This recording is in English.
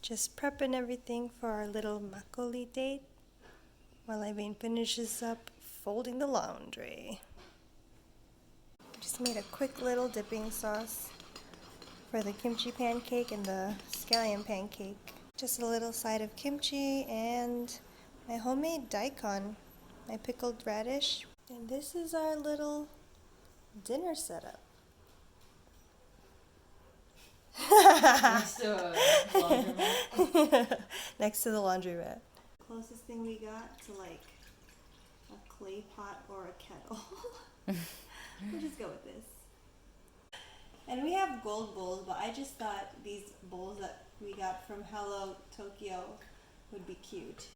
Just prepping everything for our little makgeolli date while Eileen finishes up folding the laundry. Just made a quick little dipping sauce for the kimchi pancake and the scallion pancake. Just a little side of kimchi and my homemade daikon, my pickled radish. And this is our little dinner setup. Next to a laundromat. Next to the laundromat. Closest thing we got to like a clay pot or a kettle. We'll just go with this. And we have gold bowls, but I just thought these bowls that we got from Hello Tokyo would be cute.